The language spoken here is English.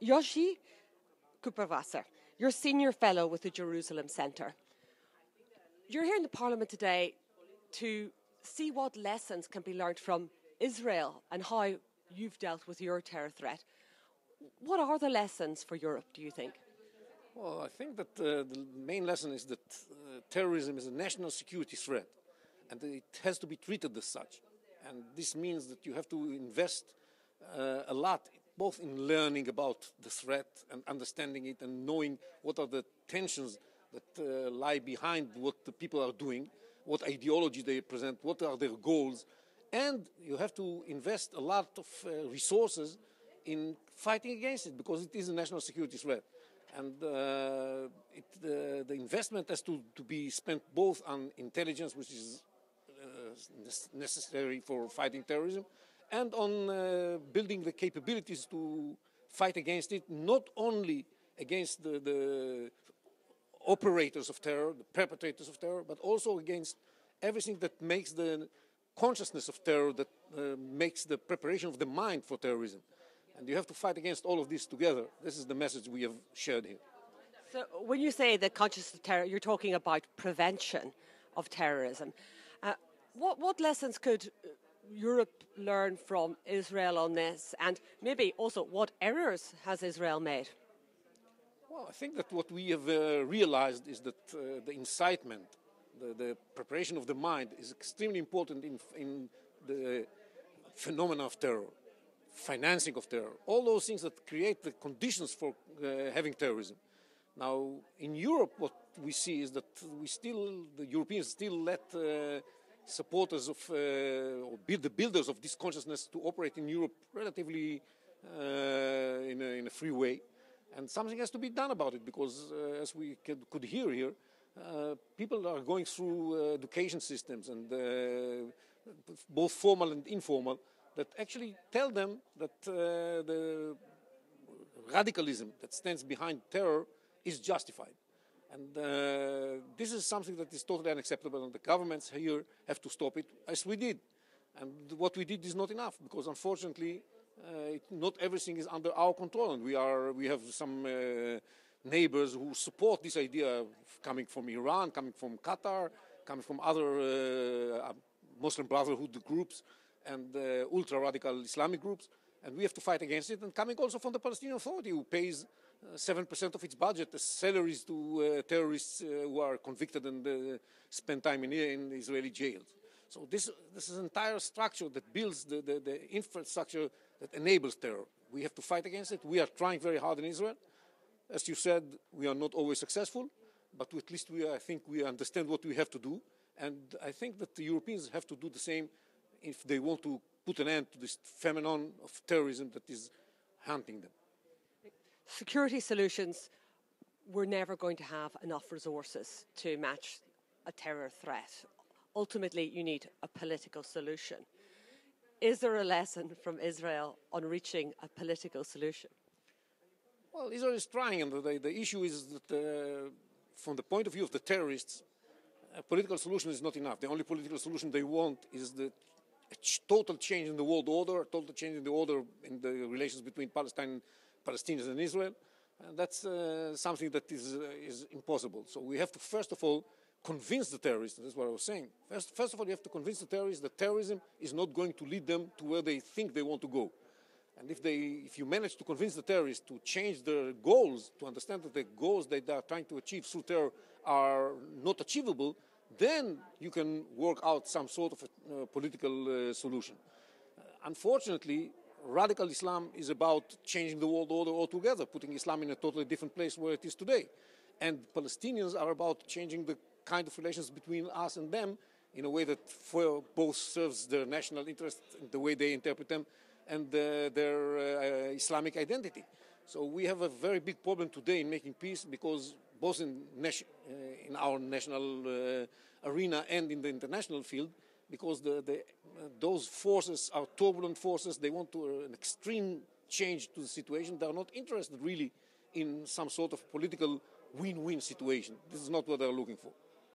Yossi Kuperwasser, you're Senior Fellow with the Jerusalem Centre. You're here in the Parliament today to see what lessons can be learned from Israel and how you've dealt with your terror threat. What are the lessons for Europe, do you think? Well, I think that the main lesson is that terrorism is a national security threat, and it has to be treated as such. And this means that you have to invest a lot, both in learning about the threat and understanding it and knowing what are the tensions that lie behind what the people are doing, what ideology they present, what are their goals. And you have to invest a lot of resources in fighting against it, because it is a national security threat. And the investment has to be spent both on intelligence, which is necessary for fighting terrorism, and on building the capabilities to fight against it, not only against the operators of terror, the perpetrators of terror, but also against everything that makes the consciousness of terror, that makes the preparation of the mind for terrorism. And you have to fight against all of this together. This is the message we have shared here. So when you say the consciousness of terror, you're talking about prevention of terrorism. What lessons could Europe learn from Israel on this? And maybe also what errors has Israel made? Well, I think that what we have realized is that the incitement, the preparation of the mind is extremely important in the phenomena of terror, financing of terror, all those things that create the conditions for having terrorism. Now, in Europe, what we see is that the Europeans still let supporters of, or the builders of this consciousness to operate in Europe relatively in a free way. And something has to be done about it, because as we could hear here, people are going through education systems, and both formal and informal, that actually tell them that the radicalism that stands behind terror is justified. And this is something that is totally unacceptable, and the governments here have to stop it, as we did. And what we did is not enough, because unfortunately not everything is under our control, and we have some neighbors who support this idea, coming from Iran, coming from Qatar, coming from other Muslim Brotherhood groups and ultra-radical Islamic groups, and we have to fight against it, and coming also from the Palestinian Authority, who pays 7% of its budget as salaries to terrorists who are convicted and spend time in Israeli jails. So this is an entire structure that builds the infrastructure that enables terror. We have to fight against it. We are trying very hard in Israel. As you said, we are not always successful, but at least I think we understand what we have to do. And I think that the Europeans have to do the same if they want to put an end to this phenomenon of terrorism that is hunting them. Security solutions, we're never going to have enough resources to match a terror threat. Ultimately, you need a political solution. Is there a lesson from Israel on reaching a political solution? Well, Israel is trying, and the issue is that from the point of view of the terrorists, a political solution is not enough. The only political solution they want is a total change in the world order, a total change in the order in the relations between Palestinians and Israel. And that's something that is impossible. So we have to, first of all, convince the terrorists, that's what I was saying. First of all, you have to convince the terrorists that terrorism is not going to lead them to where they think they want to go. And if you manage to convince the terrorists to change their goals, to understand that the goals that they are trying to achieve through terror are not achievable, then you can work out some sort of a political solution. Unfortunately, radical Islam is about changing the world order altogether, putting Islam in a totally different place where it is today. And Palestinians are about changing the kind of relations between us and them in a way that both serves their national interests, the way they interpret them, and their Islamic identity. So we have a very big problem today in making peace, because both in our national arena and in the international field, because those forces are turbulent forces. They want an extreme change to the situation. They are not interested really in some sort of political win-win situation. This is not what they are looking for.